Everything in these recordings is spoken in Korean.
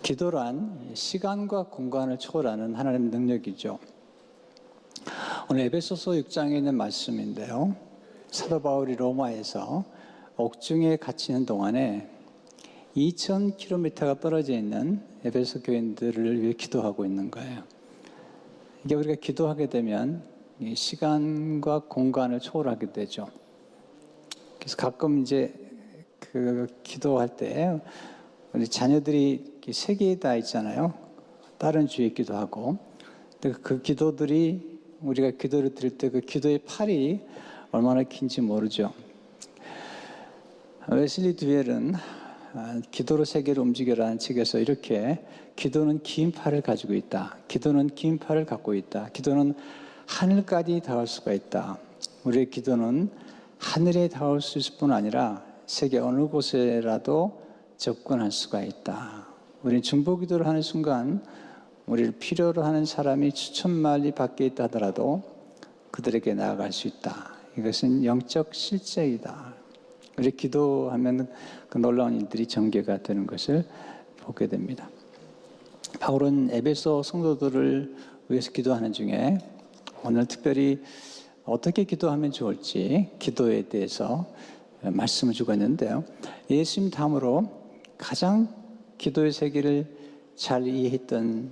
기도란 시간과 공간을 초월하는 하나님의 능력이죠. 오늘 에베소서 6장에 있는 말씀인데요. 사도 바울이 로마에서 옥중에 갇히는 동안에 2000km가 떨어져 있는 에베소 교인들을 위해 기도하고 있는 거예요. 이게 우리가 기도하게 되면 시간과 공간을 초월하게 되죠. 그래서 가끔 이제 기도할 때 우리 자녀들이 세계에 다 있잖아요. 다른 주에 기도하고. 그 기도들이 우리가 기도를 드릴 때 그 기도의 팔이 얼마나 긴지 모르죠. 웨슬리 듀웰은 기도로 세계를 움직여라는 책에서 이렇게 기도는 긴 팔을 가지고 있다. 기도는 긴 팔을 갖고 있다. 기도는 하늘까지 닿을 수가 있다. 우리의 기도는 하늘에 닿을 수 있을 뿐 아니라 세계 어느 곳에라도 접근할 수가 있다. 우리는 중보기도를 하는 순간 우리를 필요로 하는 사람이 수천 마리 밖에 있다 하더라도 그들에게 나아갈 수 있다. 이것은 영적 실제이다. 우리 기도하면 그 놀라운 일들이 전개가 되는 것을 보게 됩니다. 바울은 에베소 성도들을 위해서 기도하는 중에 오늘 특별히 어떻게 기도하면 좋을지 기도에 대해서 말씀을 주고 있는데요. 예수님 다음으로 가장 기도의 세계를 잘 이해했던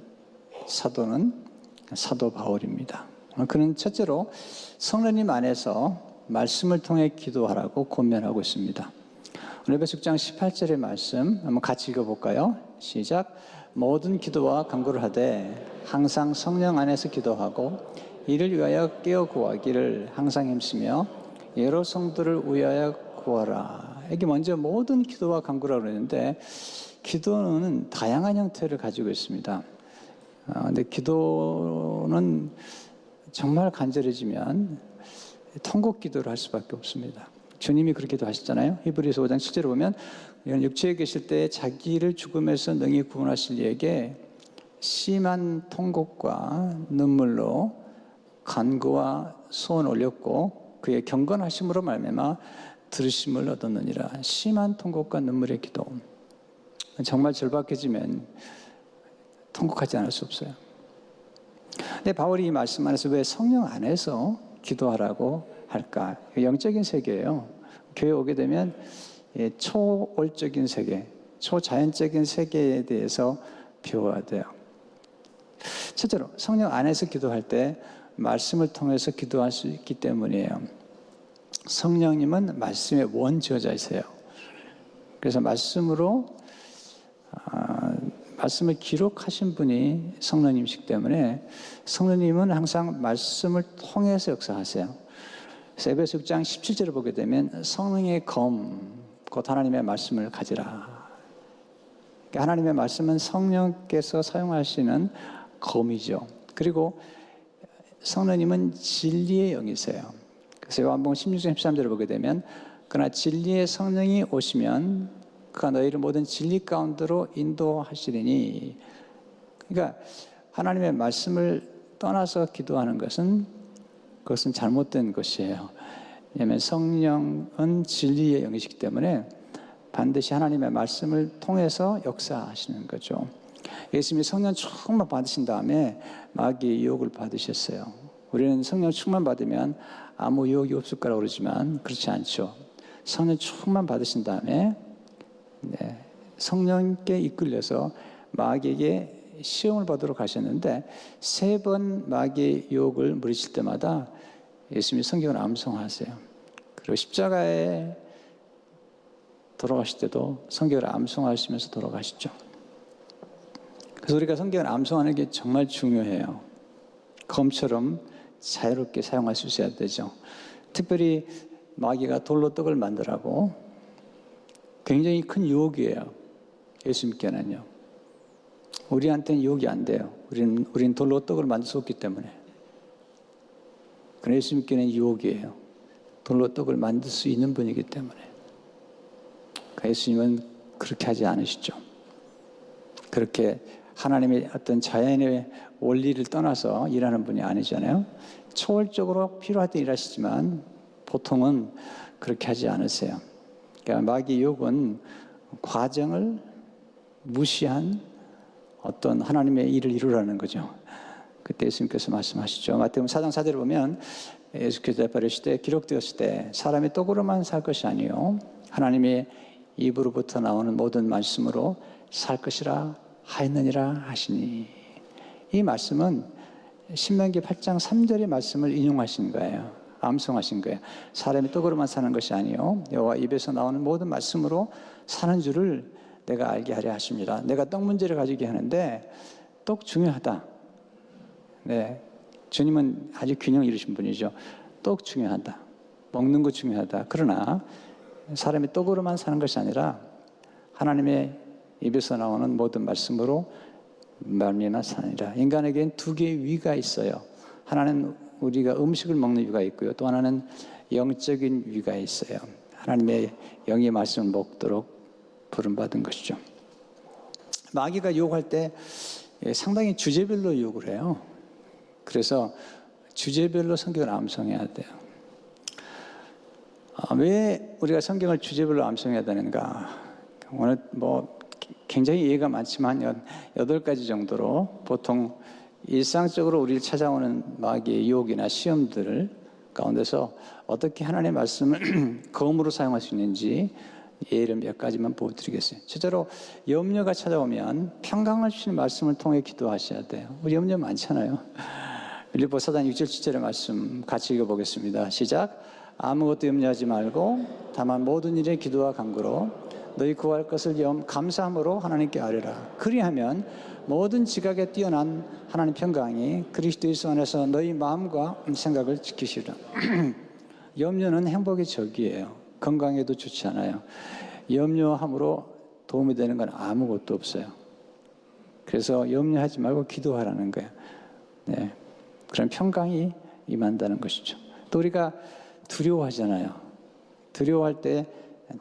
사도는 사도 바울입니다. 그는 첫째로 성령님 안에서 말씀을 통해 기도하라고 권면하고 있습니다. 오늘 에베소 6장 18절의 말씀 한번 같이 읽어볼까요? 시작. 모든 기도와 간구를 하되 항상 성령 안에서 기도하고 이를 위하여 깨어 구하기를 항상 힘쓰며 여러 성도를 위하여 구하라. 이게 먼저 모든 기도와 간구라고 그러는데 기도는 다양한 형태를 가지고 있습니다. 근데 기도는 정말 간절해지면 통곡 기도를 할 수밖에 없습니다. 주님이 그렇게도 하셨잖아요. 히브리서 5장 7절에 보면 육체에 계실 때 자기를 죽음에서 능히 구원하실 이에게 심한 통곡과 눈물로 간구와 소원을 올렸고 그의 경건하심으로 말미암아 들으심을 얻었느니라. 심한 통곡과 눈물의 기도. 정말 절박해지면 통곡하지 않을 수 없어요. 근데 바울이 이 말씀 안에서 왜 성령 안에서 기도하라고 할까? 영적인 세계예요. 교회 오게 되면 초월적인 세계, 초자연적인 세계에 대해서 배워야 돼요. 첫째로 성령 안에서 기도할 때 말씀을 통해서 기도할 수 있기 때문이에요. 성령님은 말씀의 원저자이세요. 그래서 말씀을 기록하신 분이 성령님이시기 때문에 성령님은 항상 말씀을 통해서 역사하세요. 그래서 에베소 6장 17절을 보게 되면 성령의 검, 곧 하나님의 말씀을 가지라. 그러니까 하나님의 말씀은 성령께서 사용하시는 검이죠. 그리고 성령님은 진리의 영이세요. 그래서 요한복음 16장 13절을 보게 되면 그러나 진리의 성령이 오시면 그가 너희를 모든 진리 가운데로 인도하시리니. 그러니까 하나님의 말씀을 떠나서 기도하는 그것은 잘못된 것이에요. 왜냐하면 성령은 진리의 영이시기 때문에 반드시 하나님의 말씀을 통해서 역사하시는 거죠. 예수님이 성령 충만 받으신 다음에 마귀의 유혹을 받으셨어요. 우리는 성령 충만 받으면 아무 유혹이 없을 거라고 그러지만 그렇지 않죠. 성령 충만 받으신 다음에 성령께 이끌려서 마귀에게 시험을 받으러 가셨는데 3번 마귀의 유혹을 물리칠 때마다 예수님이 성경을 암송하세요. 그리고 십자가에 돌아가실 때도 성경을 암송하시면서 돌아가시죠. 그래서 우리가 성경을 암송하는 게 정말 중요해요. 검처럼 자유롭게 사용할 수 있어야 되죠. 특별히 마귀가 돌로 떡을 만들라고 굉장히 큰 유혹이에요. 예수님께는요. 우리한테는 유혹이 안 돼요. 우린 돌로 떡을 만들 수 없기 때문에. 그러나 예수님께는 유혹이에요. 돌로 떡을 만들 수 있는 분이기 때문에. 그러니까 예수님은 그렇게 하지 않으시죠. 그렇게 하나님의 어떤 자연의 원리를 떠나서 일하는 분이 아니잖아요. 초월적으로 필요할 때 일하시지만 보통은 그렇게 하지 않으세요. 그러니까 마귀의 유혹은 과정을 무시한 어떤 하나님의 일을 이루라는 거죠. 그때 예수님께서 말씀하시죠. 마태복음 4장 4절에 보면 예수께서 대파르시되 기록되었을 때 사람이 떡으로만 살 것이 아니요 하나님의 입으로부터 나오는 모든 말씀으로 살 것이라 하였느니라 하시니, 이 말씀은 신명기 8장 3절의 말씀을 인용하신 거예요. 암송하신 거예요. 사람이 떡으로만 사는 것이 아니요 여호와 입에서 나오는 모든 말씀으로 사는 줄을 내가 알게 하려 하십니다. 내가 떡 문제를 가지게 하는데 떡 중요하다. 네, 주님은 아주 균형 이루신 분이죠. 떡 중요하다. 먹는 거 중요하다. 그러나 사람이 떡으로만 사는 것이 아니라 하나님의 입에서 나오는 모든 말씀으로 말미암아 사니라. 인간에겐 두 개의 위가 있어요. 하나는 우리가 음식을 먹는 위가 있고요. 또 하나는 영적인 위가 있어요. 하나님의 영의 말씀을 먹도록 부름받은 것이죠. 마귀가 유혹할 때 상당히 주제별로 유혹을 해요. 그래서 주제별로 성경을 암송해야 돼요. 왜 우리가 성경을 주제별로 암송해야 되는가? 오늘 굉장히 예가 많지만 8가지 정도로 보통 일상적으로 우리를 찾아오는 마귀의 유혹이나 시험들 가운데서 어떻게 하나님의 말씀을 검으로 사용할 수 있는지 예를 몇 가지만 보여드리겠어요. 첫째로 염려가 찾아오면 평강을 주시는 말씀을 통해 기도하셔야 돼요. 우리 염려 많잖아요. 빌립보 4장 6절 7절의 말씀 같이 읽어보겠습니다. 시작. 아무것도 염려하지 말고 다만 모든 일에 기도와 간구로 너희 구할 것을 감사함으로 하나님께 아뢰라. 그리하면 모든 지각에 뛰어난 하나님 평강이 그리스도 예수 안에서 너희 마음과 생각을 지키시라. 염려는 행복의 적이에요. 건강에도 좋지 않아요. 염려함으로 도움이 되는 건 아무것도 없어요. 그래서 염려하지 말고 기도하라는 거예요. 네. 그런 평강이 임한다는 것이죠. 또 우리가 두려워하잖아요. 두려워할 때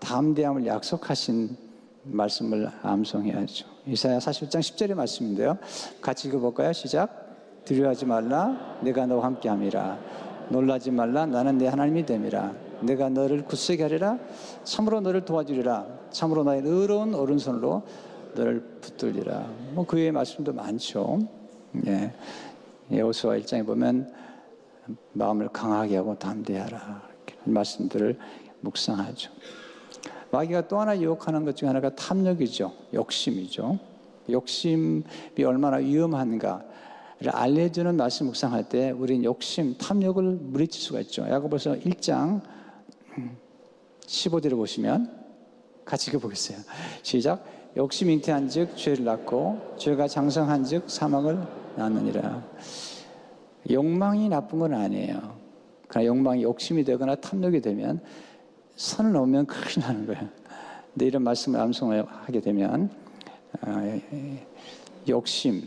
담대함을 약속하신 말씀을 암송해야죠. 이사야 41장 10절의 말씀인데요. 같이 읽어볼까요? 시작. 두려워하지 말라. 내가 너와 함께함이라. 놀라지 말라. 나는 내 하나님이 됨이라. 내가 너를 굳세게 하리라. 참으로 너를 도와주리라. 참으로 나의 의로운 오른손으로 너를 붙들리라. 그 외의 말씀도 많죠. 예. 여호수아 1장에 보면 마음을 강하게 하고 담대하라. 이렇게 말씀들을 묵상하죠. 마귀가 또 하나 유혹하는 것 중에 하나가 탐욕이죠. 욕심이죠. 욕심이 얼마나 위험한가를 알려주는 말씀 묵상할 때 우리는 욕심, 탐욕을 물리칠 수가 있죠. 야고보서 1장 15절을 보시면 같이 읽어보겠어요. 시작. 욕심 잉태한 즉 죄를 낳고 죄가 장성한 즉 사망을 낳느니라. 욕망이 나쁜 건 아니에요. 그러나 욕망이 욕심이 되거나 탐욕이 되면 선을 넘으면 큰일 나는 거예요. 근데 이런 말씀을 암송을 하게 되면 욕심,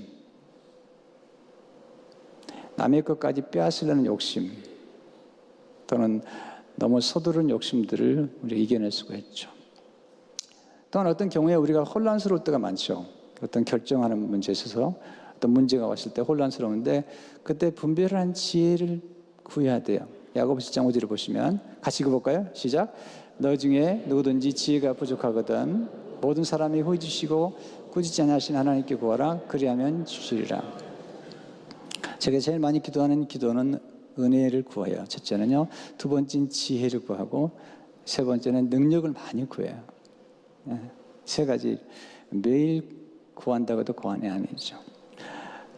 남의 것까지 빼앗으려는 욕심 또는 너무 서두른 욕심들을 우리가 이겨낼 수가 있죠. 또한 어떤 경우에 우리가 혼란스러울 때가 많죠. 어떤 결정하는 문제에 있어서 어떤 문제가 왔을 때 혼란스러운데 그때 분별한 지혜를 구해야 돼요. 야고보서 1장 5절을 보시면 같이 읽어볼까요? 시작. 너 중에 누구든지 지혜가 부족하거든 모든 사람이 호의 주시고 꾸짖지 않으신 하나님께 구하라. 그리하면 주시리라. 제가 제일 많이 기도하는 기도는 은혜를 구해요. 첫째는요. 두 번째는 지혜를 구하고 세 번째는 능력을 많이 구해요. 세 가지 매일 구한다고 해도 과언이 아니죠.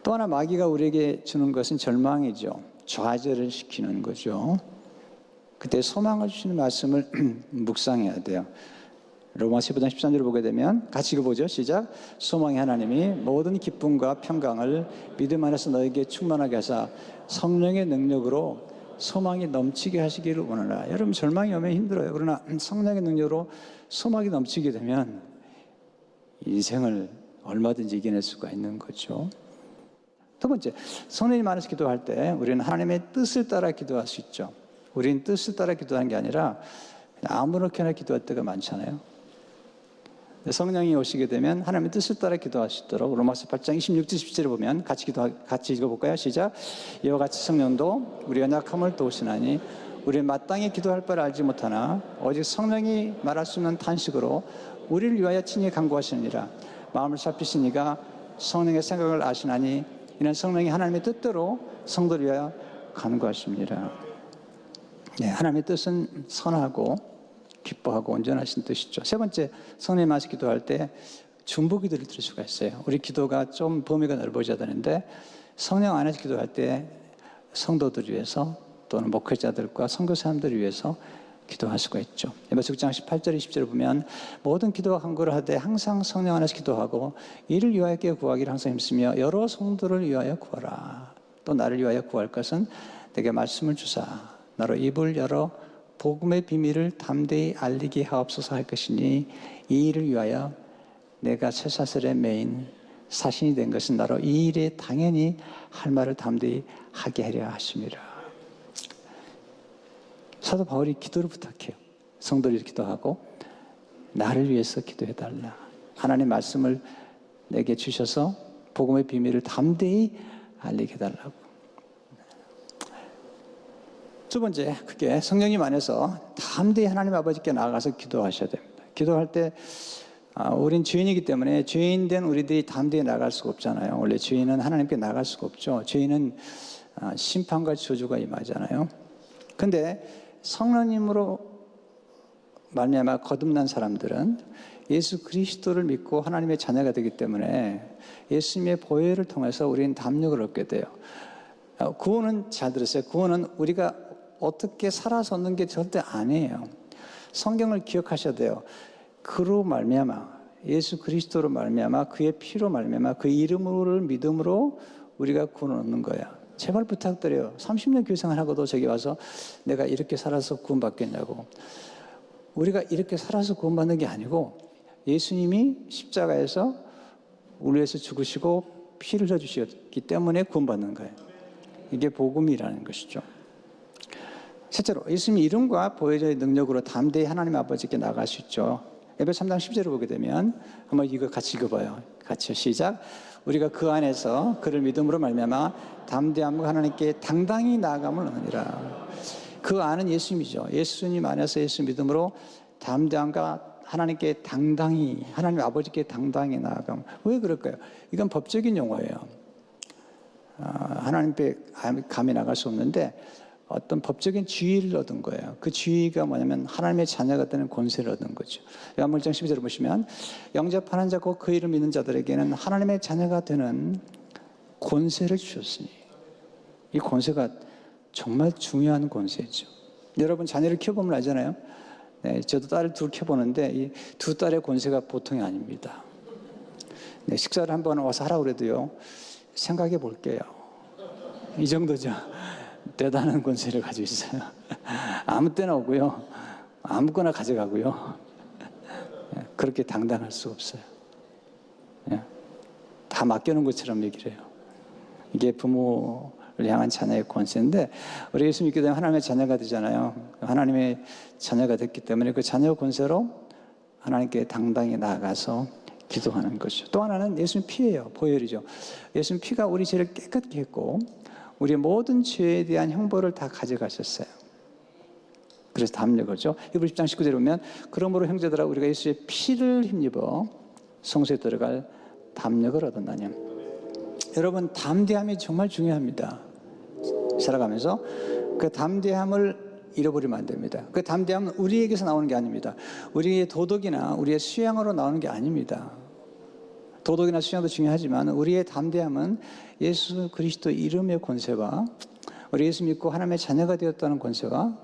또 하나 마귀가 우리에게 주는 것은 절망이죠. 좌절을 시키는 거죠. 그때 소망을 주시는 말씀을 묵상해야 돼요. 로마서 15장 13절을 보게 되면 같이 읽어보죠. 시작. 소망의 하나님이 모든 기쁨과 평강을 믿음 안에서 너에게 충만하게 하사 성령의 능력으로 소망이 넘치게 하시기를 원하라. 여러분 절망이 오면 힘들어요. 그러나 성령의 능력으로 소망이 넘치게 되면 인생을 얼마든지 이겨낼 수가 있는 거죠. 두 번째, 성령님 안에서 기도할 때 우리는 하나님의 뜻을 따라 기도할 수 있죠. 우리는 뜻을 따라 기도하는 게 아니라 아무렇게나 기도할 때가 많잖아요. 성령이 오시게 되면 하나님의 뜻을 따라 기도할 수 있도록 로마서 8장 26절 17절을 보면 같이 읽어볼까요? 시작. 이와 같이 성령도 우리의 약함을 도우시나니 우리는 마땅히 기도할 바를 알지 못하나 오직 성령이 말할 수 없는 탄식으로 우리를 위하여 친히 간구하시느니라. 마음을 살피시니가 성령의 생각을 아시나니 이는 성령이 하나님의 뜻대로 성도를 위하여 간구하십니다. 네, 하나님의 뜻은 선하고 기뻐하고 온전하신 뜻이죠. 세 번째, 성령님 안에서 기도할 때 중보 기도를 드릴 수가 있어요. 우리 기도가 좀 범위가 넓어져야 되는데 성령 안에서 기도할 때 성도들을 위해서 또는 목회자들과 선교사님들을 위해서 기도할 수가 있죠. 에베소 6장 18절 20절을 보면 모든 기도와 간구를 하되 항상 성령 안에서 기도하고 이를 위하여 구하기를 항상 힘쓰며 여러 성도를 위하여 구하라. 또 나를 위하여 구할 것은 내게 말씀을 주사 나로 입을 열어 복음의 비밀을 담대히 알리게 하옵소서 할 것이니 이 일을 위하여 내가 쇠사슬에 매인 사신이 된 것은 나로 이 일에 당연히 할 말을 담대히 하게 하려 하심이라. 사도 바울이 기도를 부탁해요. 성도들이 기도하고 나를 위해서 기도해달라. 하나님 말씀을 내게 주셔서 복음의 비밀을 담대히 알리게 해달라고. 두 번째, 그게 성령님 안에서 담대히 하나님 아버지께 나아가서 기도하셔야 됩니다. 기도할 때 우린 죄인이기 때문에 죄인된 우리들이 담대히 나갈 수가 없잖아요. 원래 죄인은 하나님께 나갈 수가 없죠. 죄인은 심판과 저주가 임하잖아요. 근데 성령님으로 말미암아 거듭난 사람들은 예수 그리스도를 믿고 하나님의 자녀가 되기 때문에 예수님의 보혈을 통해서 우리는 담력을 얻게 돼요. 구원은 잘 들으세요. 구원은 우리가 어떻게 살아서 얻는 게 절대 아니에요. 성경을 기억하셔야 돼요. 그로 말미암아 예수 그리스도로 말미암아 그의 피로 말미암아 그 이름을 믿음으로 우리가 구원을 얻는 거야. 제발 부탁드려요. 30년 교회생활하고도 저기 와서 내가 이렇게 살아서 구원받겠냐고. 우리가 이렇게 살아서 구원받는 게 아니고 예수님이 십자가에서 우리 위해서 죽으시고 피를 흘려주셨기 때문에 구원받는 거예요. 이게 복음이라는 것이죠. 실제로 예수님 이름과 보혜자의 능력으로 담대히 하나님 아버지께 나갈 수 있죠. 에베소 3장 10절을 보게 되면 한번 이거 같이 읽어봐요. 같이요. 시작. 우리가 그 안에서 그를 믿음으로 말미암아 담대함과 하나님께 당당히 나아감을 얻느니라. 그 안은 예수님이죠. 예수님 안에서 예수 믿음으로 담대함과 하나님께 당당히 하나님 아버지께 당당히 나아감. 왜 그럴까요? 이건 법적인 용어예요. 하나님 앞에 감히 나갈 수 없는데 어떤 법적인 지위를 얻은 거예요. 그 지위가 뭐냐면 하나님의 자녀가 되는 권세를 얻은 거죠. 요한복음 1장 12절을 보시면 영접하는 자고 그 이름 믿는 자들에게는 하나님의 자녀가 되는 권세를 주셨으니 이 권세가 정말 중요한 권세죠. 여러분 자녀를 키워보면 알잖아요. 네, 저도 딸을 둘 키워보는데 이 두 딸의 권세가 보통이 아닙니다. 네, 식사를 한번 와서 하라고 그래도요. 생각해 볼게요. 이 정도죠. 대단한 권세를 가지고 있어요. 아무 때나 오고요. 아무거나 가져가고요. 그렇게 당당할 수 없어요. 다 맡겨놓은 것처럼 얘기를 해요. 이게 부모를 향한 자녀의 권세인데 우리 예수 믿게 되면 하나님의 자녀가 되잖아요. 하나님의 자녀가 됐기 때문에 그 자녀 권세로 하나님께 당당히 나아가서 기도하는 것이죠. 또 하나는 예수님 피예요. 보혈이죠. 예수님 피가 우리 죄를 깨끗게 했고 우리의 모든 죄에 대한 형벌을 다 가져가셨어요. 그래서 담력을죠. 히브리 10장 19절에 보면 그러므로 형제들아 우리가 예수의 피를 힘입어 성소에 들어갈 담력을 얻었나니. 여러분 담대함이 정말 중요합니다. 살아가면서 그 담대함을 잃어버리면 안 됩니다. 그 담대함은 우리에게서 나오는 게 아닙니다. 우리의 도덕이나 우리의 수양으로 나오는 게 아닙니다. 도덕이나 수양도 중요하지만 우리의 담대함은 예수 그리스도 이름의 권세와 우리 예수 믿고 하나님의 자녀가 되었다는 권세와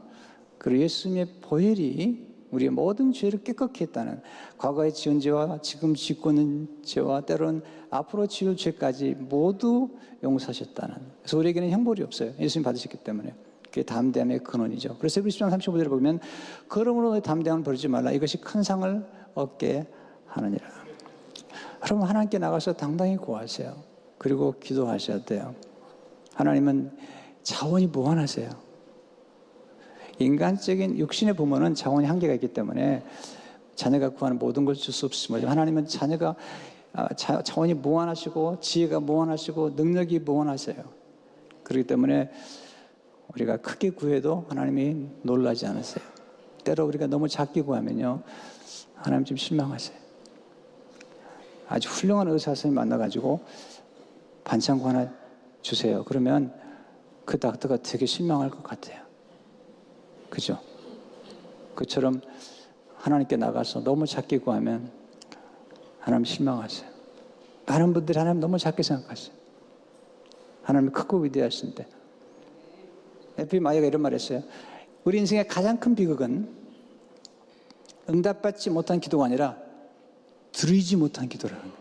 그리고 예수님의 보혈이 우리의 모든 죄를 깨끗게 했다는 과거에 지은 죄와 지금 짓고 있는 죄와 때로는 앞으로 지을 죄까지 모두 용서하셨다는. 그래서 우리에게는 형벌이 없어요. 예수님 받으셨기 때문에. 그게 담대함의 근원이죠. 그래서 히브리 10장 35절에 보면 그러므로 담대함을 버리지 말라. 이것이 큰 상을 얻게 하느니라. 여러분 하나님께 나가서 당당히 구하세요. 그리고 기도하셔야 돼요. 하나님은 자원이 무한하세요. 인간적인 육신의 부모는 자원이 한계가 있기 때문에 자녀가 구하는 모든 걸 줄 수 없습니다. 하나님은 자녀가 자원이 무한하시고 지혜가 무한하시고 능력이 무한하세요. 그렇기 때문에 우리가 크게 구해도 하나님이 놀라지 않으세요. 때로 우리가 너무 작게 구하면요 하나님 좀 실망하세요. 아주 훌륭한 의사 선생님 만나가지고 반창고 하나 주세요. 그러면 그 닥터가 되게 실망할 것 같아요. 그죠? 그처럼 하나님께 나가서 너무 작게 구하면 하나님 실망하세요. 많은 분들이 하나님 너무 작게 생각하세요. 하나님 크고 위대하신데. 에피 마이어가 이런 말 했어요. 우리 인생의 가장 큰 비극은 응답받지 못한 기도가 아니라 드리지 못한 기도라는 거예요.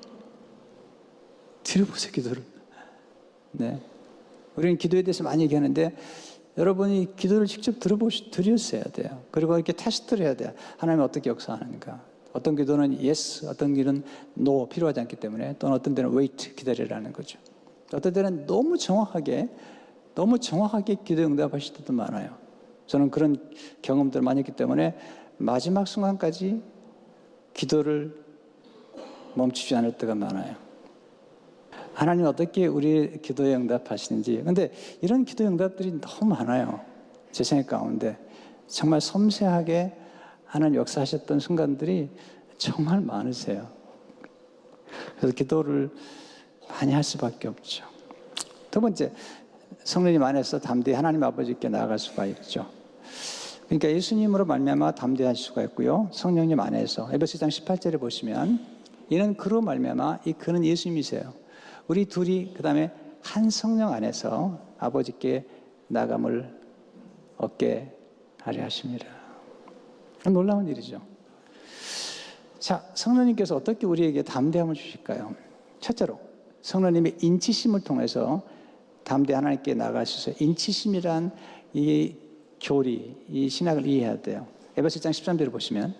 드려보세요, 기도를. 네. 우리는 기도에 대해서 많이 얘기하는데 여러분이 기도를 직접 드렸어야 돼요. 그리고 이렇게 테스트를 해야 돼요. 하나님이 어떻게 역사하는가. 어떤 기도는 yes, 어떤 기도는 no 필요하지 않기 때문에 또는 어떤 데는 wait, 기다리라는 거죠. 어떤 때는 너무 정확하게 기도 응답하실 때도 많아요. 저는 그런 경험들을 많이 했기 때문에 마지막 순간까지 기도를 멈추지 않을 때가 많아요. 하나님 어떻게 우리 기도에 응답하시는지. 근데 이런 기도 응답들이 너무 많아요. 제 생각 가운데. 정말 섬세하게 하나님 역사하셨던 순간들이 정말 많으세요. 그래서 기도를 많이 할 수밖에 없죠. 두 번째, 성령님 안에서 담대히 하나님 아버지께 나아갈 수가 있죠. 그러니까 예수님으로 말미암아 담대할 수가 있고요. 성령님 안에서 에베소서 18절에 보시면 이는 그로 말미암아 이 그는 예수님이세요. 우리 둘이 그 다음에 한 성령 안에서 아버지께 나감을 얻게 하려 하십니다. 놀라운 일이죠. 자, 성령님께서 어떻게 우리에게 담대함을 주실까요? 첫째로 성령님의 인치심을 통해서 담대 하나님께 나아갈 수 있어요. 인치심이란 이 교리, 이 신학을 이해해야 돼요. 에베소서 13절을 보시면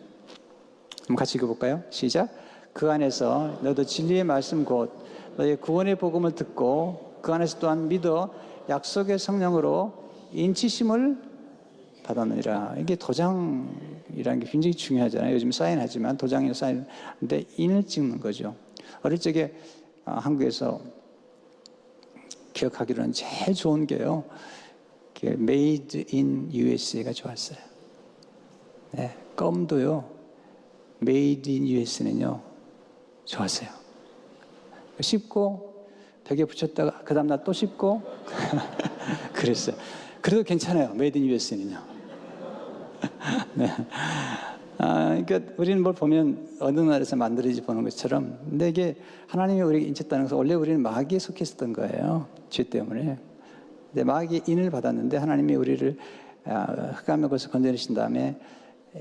한번 같이 읽어볼까요? 시작. 그 안에서 너도 진리의 말씀 곧 너의 구원의 복음을 듣고 그 안에서 또한 믿어 약속의 성령으로 인치심을 받았느니라. 이게 도장이라는 게 굉장히 중요하잖아요. 요즘 사인하지만 도장이 사인인데 인을 찍는 거죠. 어릴 적에 한국에서 기억하기로는 제일 좋은 게요. Made in USA가 좋았어요. 네, 껌도요. Made in USA는요. 좋았어요. 씹고 벽에 붙였다가 그 다음날 또 씹고 그랬어요. 그래도 괜찮아요. Made in USA는요. 네. 그러니까 우리는 뭘 보면 어느 나라에서 만들어지 보는 것처럼, 근데 이게 하나님이 우리에게 인쳤다는 것은 원래 우리는 마귀에 속했었던 거예요. 죄 때문에. 근데 마귀의 인을 받았는데 하나님이 우리를 흑암의 것을 건져내신 다음에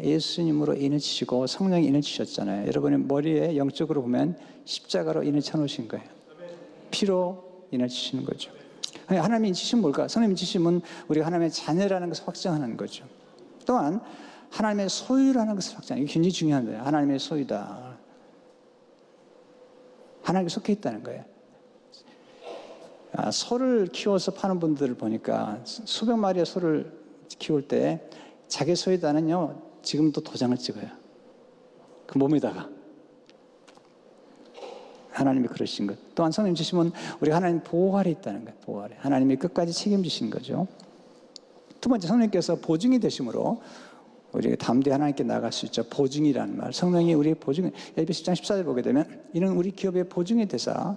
예수님으로 인을 치시고 성령이 인을 치셨잖아요. 여러분의 머리에 영적으로 보면 십자가로 인을 쳐놓으신 거예요. 피로 인을 치시는 거죠. 하나님의 인치심은 뭘까? 성령의 인치심은 우리가 하나님의 자녀라는 것을 확정하는 거죠. 또한 하나님의 소유라는 것을 확정하는 게 굉장히 중요한 거예요. 하나님의 소유다. 하나님께 속해 있다는 거예요. 소를 키워서 파는 분들을 보니까 수백 마리의 소를 키울 때 자기 소유다는요, 지금도 도장을 찍어요. 그 몸에다가. 하나님이 그러신 것. 또한 성령 주시면 우리가 하나님 보호 아래 있다는 거예요. 보호 아래. 하나님이 끝까지 책임지신 거죠. 두 번째, 성령님께서 보증이 되심으로 우리가 담대히 하나님께 나갈 수 있죠. 보증이라는 말. 성령이 우리의 보증, 에베소 10장 14절 보게 되면 이는 우리 기업의 보증이 되사,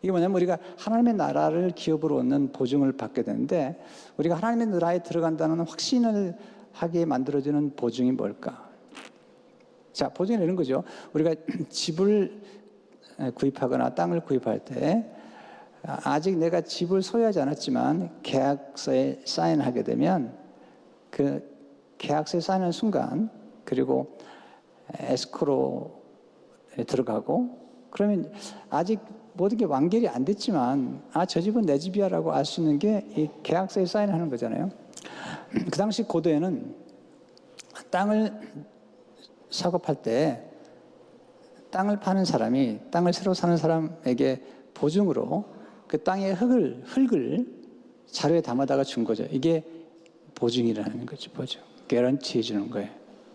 이게 뭐냐면 우리가 하나님의 나라를 기업으로 얻는 보증을 받게 되는데, 우리가 하나님의 나라에 들어간다는 확신을 하게 만들어주는 보증이 뭘까? 자, 보증이 이런 거죠. 우리가 집을 구입하거나 땅을 구입할 때 아직 내가 집을 소유하지 않았지만 계약서에 사인하게 되면 그 계약서에 사인하는 순간, 그리고 에스크로에 들어가고, 그러면 아직 모든 게 완결이 안 됐지만 저 집은 내 집이야라고 알 수 있는 게 이 계약서에 사인하는 거잖아요. 그 당시 고대에는 땅을 사고 팔 때 땅을 파는 사람이 땅을 새로 사는 사람에게 보증으로 그 땅의 흙을 자료에 담아다가 준 거죠. 이게 보증이라는 거죠. 보증. 개런티 해주는 거예요.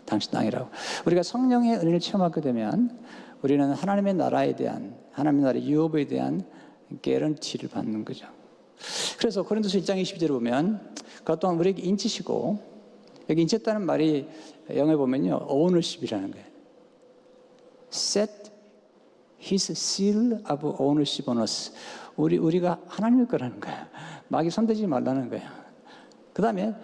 당신 땅이라고. 우리가 성령의 은혜를 체험하게 되면 우리는 하나님의 나라에 대한, 하나님의 나라의 유업에 대한 개런티를 받는 거죠. 그래서 고린도서 1장 20절에 보면 그것 또한 우리에게 인치시고, 여기 인쳤다는 말이 영어에 보면요, ownership이라는 거예요. set His seal of ownership on us. 우리가 하나님의 거라는 거야. 마귀 손대지 말라는 거야. 그 다음에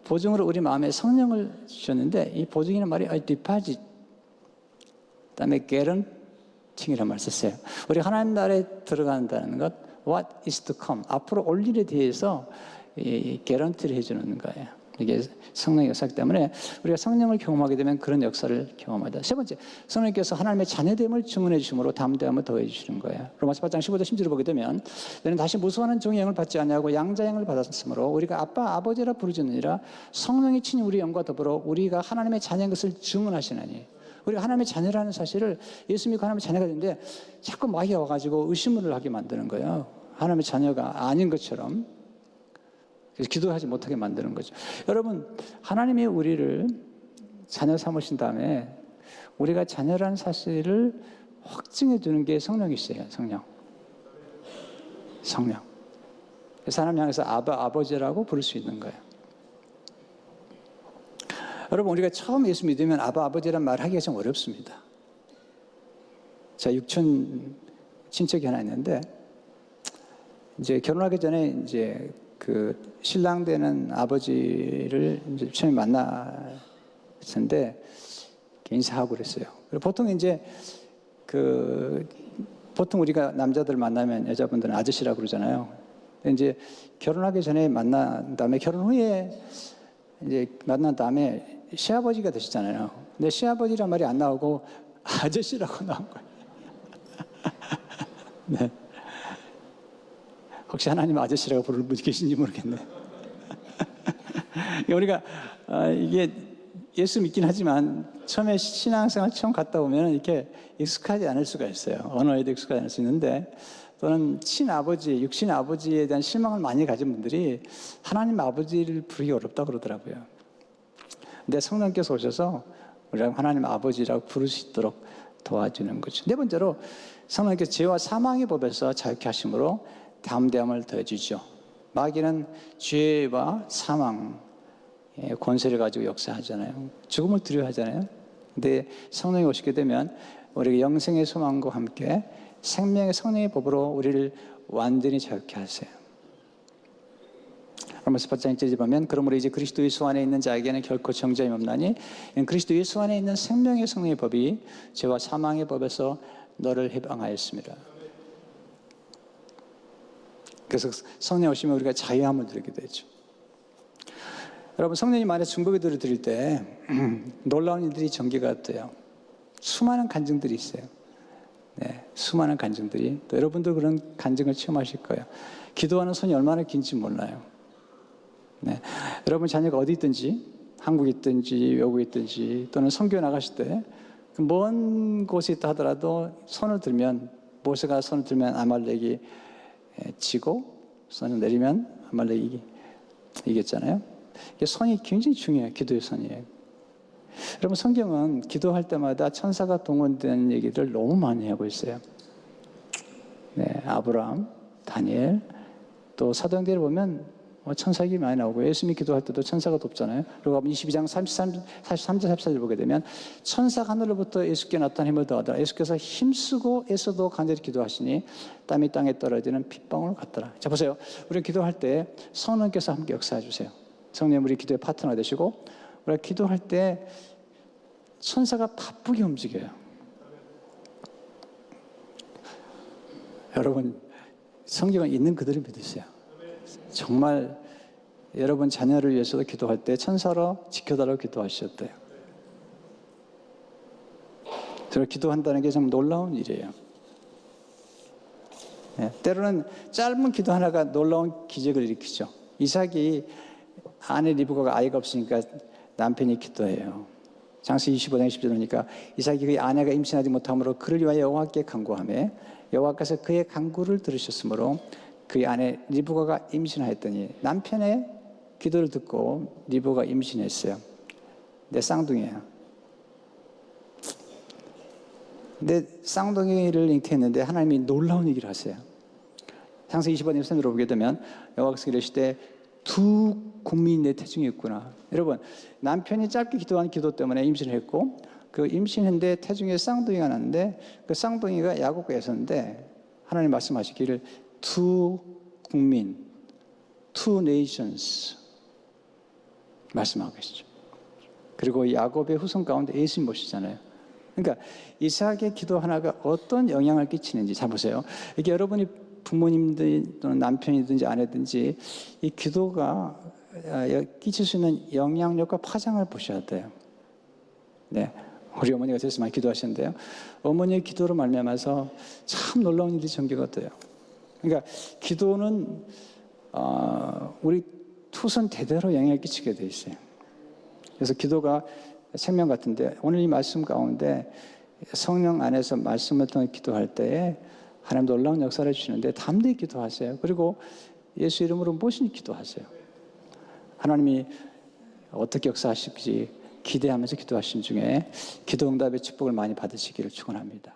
보증으로 우리 마음에 성령을 주셨는데 이 보증이라는 말이 deposit. 그 다음에 guarantee라는 말을 썼어요. 우리 하나님 나라에 들어간다는 것, what is to come. 앞으로 올 일에 대해서 guarantee를 해주는 거예요. 이게 성령의 역사이기 때문에 우리가 성령을 경험하게 되면 그런 역사를 경험하다. 세 번째, 성령께서 하나님의 자녀됨을 증언해 주심으로 담대함을 더해 주시는 거예요. 로마서 8장 15절 16절을 보게 되면 너는 다시 무수하는 종의 영을 받지 아니하고 양자의 영을 받았으므로 우리가 아빠 아버지라 부르짖느니라. 성령이 친히 우리 영과 더불어 우리가 하나님의 자녀인 것을 증언하시나니. 우리가 하나님의 자녀라는 사실을 예수 믿고 하나님의 자녀가 되는데 자꾸 마귀가 와가지고 의심을 하게 만드는 거예요. 하나님의 자녀가 아닌 것처럼. 그래서 기도하지 못하게 만드는 거죠. 여러분, 하나님이 우리를 자녀 삼으신 다음에 우리가 자녀라는 사실을 확증해 주는 게 성령이세요. 성령. 그래서 하나님 향해서 아버지라고 부를 수 있는 거예요. 여러분, 우리가 처음 예수 믿으면 아버지란 말 하기가 좀 어렵습니다. 자, 육촌 친척이 하나 있는데 이제 결혼하기 전에 이제 그 신랑 되는 아버지를 이제 처음에 만났는데 인사하고 그랬어요. 그리고 보통 이제 보통 우리가 남자들 만나면 여자분들은 아저씨라고 그러잖아요. 근데 이제 결혼하기 전에 만난 다음에 결혼 후에 이제 만난 다음에 시아버지가 되시잖아요. 근데 시아버지란 말이 안 나오고 아저씨라고 나온 거예요. 네. 혹시 하나님 아저씨라고 부르는 분이 계신지 모르겠네. 우리가 이게 예수 믿긴 하지만 처음에 신앙생활 처음 갔다 오면 이렇게 익숙하지 않을 수가 있어요. 언어에도 익숙하지 않을 수 있는데 또는 친아버지, 육신 아버지에 대한 실망을 많이 가진 분들이 하나님 아버지를 부르기 어렵다고 그러더라고요. 근데 성령께서 오셔서 우리가 하나님 아버지라고 부를 수 있도록 도와주는 거죠. 네 번째로 성령께서 죄와 사망의 법에서 자유케 하심으로 담대함을 더해주죠. 마귀는 죄와 사망의 권세를 가지고 역사하잖아요. 죽음을 두려워하잖아요. 근데 성령이 오시게 되면 우리가 영생의 소망과 함께 생명의 성령의 법으로 우리를 완전히 자유케 하세요. 로마서 8장 1절에 보면 그러므로 이제 그리스도 예수 안에 있는 자에게는 결코 정죄함이 없나니 그리스도 예수 안에 있는 생명의 성령의 법이 죄와 사망의 법에서 너를 해방하였습니다. 그래서 성령 오시면 우리가 자유함을 누리게 되죠. 여러분, 성령님 안에 중보기도를 드릴 때 놀라운 일들이 전개가 돼요. 수많은 간증들이 있어요. 네, 수많은 간증들이. 또 여러분도 그런 간증을 체험하실 거예요. 기도하는 손이 얼마나 긴지 몰라요. 네, 여러분 자녀가 어디 있든지, 한국에 있든지 외국에 있든지 또는 선교 나가실 때 먼 곳에 있다 하더라도 손을 들면, 모세가 손을 들면 아말렉이 지고 손을 내리면 아말렉이 이겼잖아요. 이게 손이 굉장히 중요해요. 기도의 손이에요. 여러분, 성경은 기도할 때마다 천사가 동원되는 얘기를 너무 많이 하고 있어요. 네, 아브라함, 다니엘, 또 사도행전을 보면 천사가 많이 나오고 예수님이 기도할 때도 천사가 돕잖아요. 그리고 22장 43절 34절 보게 되면 천사가 하늘로부터 예수께 나타난 힘을 더하더라. 예수께서 힘쓰고 애써도 간절히 기도하시니 땀이 땅에 떨어지는 핏방울 같더라. 자, 보세요. 우리가 기도할 때 성령께서 함께 역사해 주세요. 성령 우리 기도의 파트너 되시고 우리가 기도할 때 천사가 바쁘게 움직여요. 여러분, 성경은 있는 그대로 믿으세요. 정말 여러분 자녀를 위해서도 기도할 때 천사로 지켜달라고 기도하셨대요. 그래서 기도한다는 게 참 놀라운 일이에요. 네, 때로는 짧은 기도 하나가 놀라운 기적을 일으키죠. 이삭이 아내 리브가가 아이가 없으니까 남편이 기도해요. 창세기 25장 20절 보니까 이삭이 그의 아내가 임신하지 못함으로 그를 위하여 여호와께 간구하며 여호와께서 그의 간구를 들으셨으므로 그의 아내 리브가가 임신하였더니 남편의 기도를 듣고 리브가가 임신했어요. 근데 쌍둥이에요. 근데 쌍둥이를 잉태했는데 하나님이 놀라운 얘기를 하세요. 창세기 25장 23절을 보게 되면 여호와께서 이르시되 두 국민이 내 태중에 있구나. 여러분, 남편이 짧게 기도한 기도 때문에 임신을 했고 그 임신했는데 태중에 쌍둥이가 났는데 그 쌍둥이가 야곱과 에서인데 하나님 말씀하시기를 두 국민, two nations 말씀하고 계시죠. 그리고 야곱의 후손 가운데 예수님 모시잖아요. 그러니까 이삭의 기도 하나가 어떤 영향을 끼치는지 잘 보세요. 이게 여러분이 부모님들 또는 남편이든지 아내든지 이 기도가 끼칠 수 있는 영향력과 파장을 보셔야 돼요. 네, 우리 어머니가 제일 많이 기도하시는데요. 어머니의 기도로 말미암아서 참 놀라운 일이 전개가 돼요. 그러니까 기도는 우리 후손 대대로 영향을 끼치게 돼 있어요. 그래서 기도가 생명 같은데 오늘 이 말씀 가운데 성령 안에서 말씀을 통해 기도할 때에 하나님 놀라운 역사를 주시는데 담대히 기도하세요. 그리고 예수 이름으로 무엇이든지 기도하세요. 하나님이 어떻게 역사하실지 기대하면서 기도하신 중에 기도 응답의 축복을 많이 받으시기를 축원합니다.